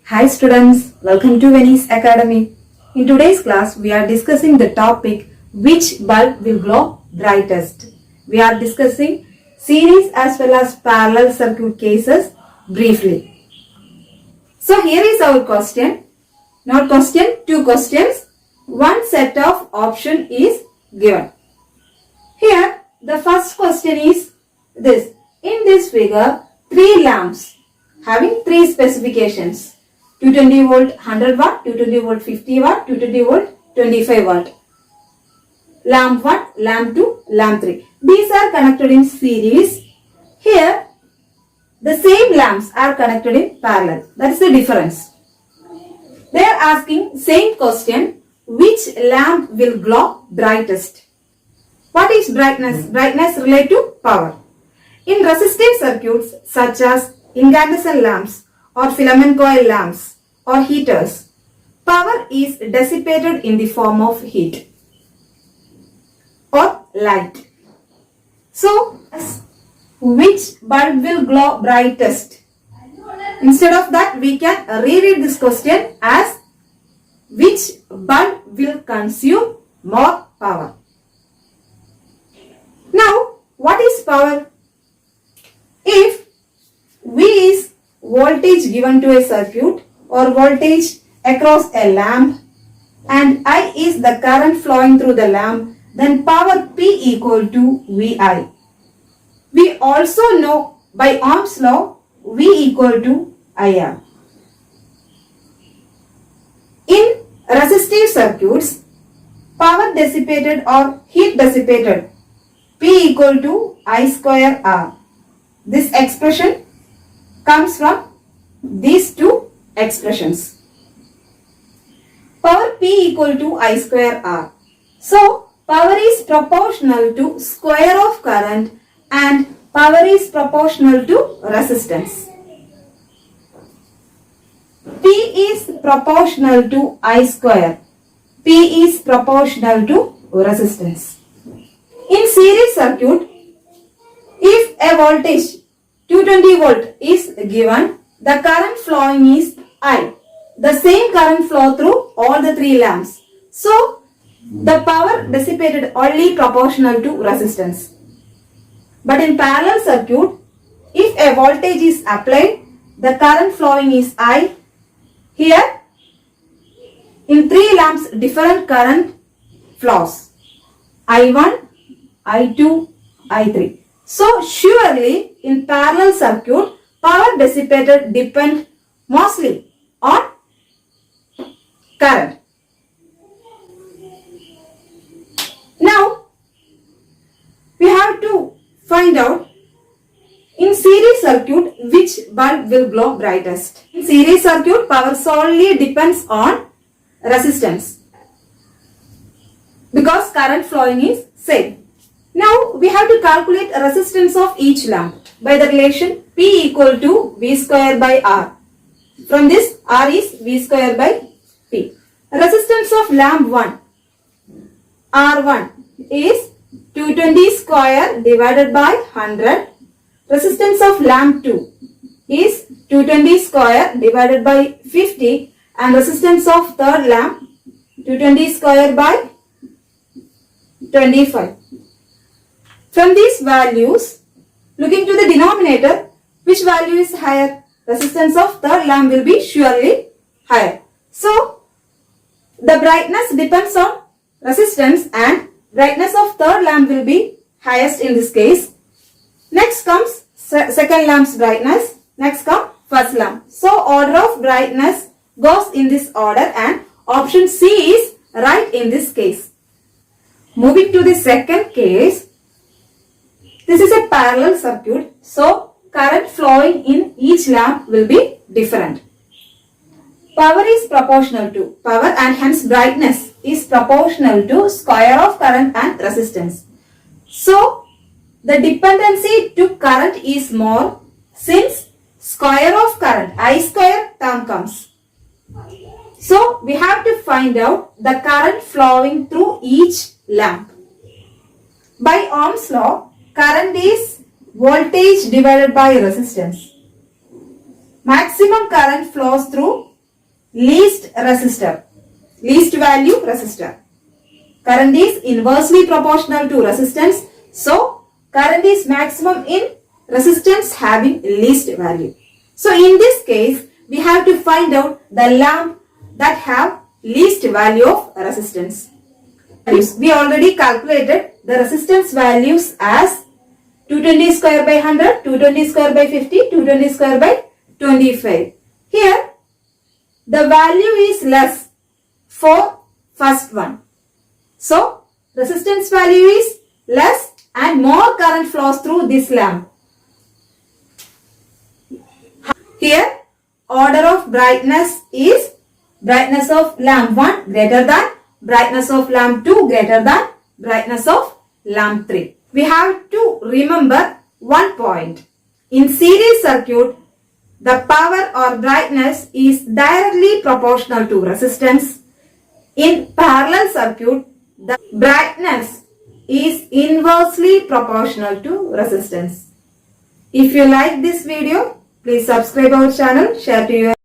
Hi students, welcome to Venice Academy. In today's class, we are discussing the topic which bulb will glow brightest. We are discussing series as well as parallel circuit cases briefly. So here is our question. Not question, two questions. One set of option is given. Here the first question is this. In this figure, three lamps having three specifications. 220 volt 100 watt, 220 volt 50 watt, 220 volt 25 watt. Lamp 1, lamp 2, lamp 3. These are connected in series. Here the same lamps are connected in parallel. That is the difference. They are asking same question, which lamp will glow brightest? What is brightness? Brightness related to power. In resistive circuits such as incandescent lamps or filament coil lamps or heaters, power is dissipated in the form of heat or light. So, which bulb will glow brightest? Instead of that, we can reread this question as which bulb will consume more power? Now, what is power? If V is voltage given to a circuit or voltage across a lamp and I is the current flowing through the lamp, then power P equal to VI. We also know by Ohm's law V equal to IR. In resistive circuits, power dissipated or heat dissipated P equal to I square R. This expression comes from these two expressions. Power P equal to I square R. So, power is proportional to square of current and power is proportional to resistance. P is proportional to I square. P is proportional to resistance. In series circuit, if a voltage 220 volt is given, the current flowing is I. The same current flow through all the three lamps. So, the power dissipated only proportional to resistance. But in parallel circuit, if a voltage is applied, the current flowing is I. Here, in three lamps, different current flows. I1, I2, I3. So, surely in parallel circuit, power dissipated depend mostly on current. Now, we have to find out in series circuit which bulb will glow brightest. In series circuit, power solely depends on resistance because current flowing is same. Now, we have to calculate resistance of each lamp by the relation P equal to V square by R. From this, R is V square by P. Resistance of lamp 1, R1 is 220 square divided by 100. Resistance of lamp 2 is 220 square divided by 50 and resistance of third lamp 220 square by 25. From these values, looking to the denominator, which value is higher? Resistance of third lamp will be surely higher. So, the brightness depends on resistance and brightness of third lamp will be highest in this case. Next comes second lamp's brightness. Next comes first lamp. So, order of brightness goes in this order and option C is right in this case. Moving to the second case, this is a parallel circuit, so current flowing in each lamp will be different. Power is proportional to power and hence brightness is proportional to square of current and resistance. So, the dependency to current is more since square of current, I square term comes. So, we have to find out the current flowing through each lamp. By Ohm's law, current is voltage divided by resistance. Maximum current flows through least resistor, least value resistor. Current is inversely proportional to resistance. So, current is maximum in resistance having least value. So, in this case, we have to find out the lamp that have least value of resistance. We already calculated the resistance values as 220 square by 100, 220 square by 50, 220 square by 25. Here, the value is less for first one. So, resistance value is less and more current flows through this lamp. Here, order of brightness is brightness of lamp 1 greater than brightness of lamp 2 greater than brightness of lamp 3. We have to remember one point. In series circuit, the power or brightness is directly proportional to resistance. In parallel circuit, the brightness is inversely proportional to resistance. If you like this video, please subscribe our channel, share to your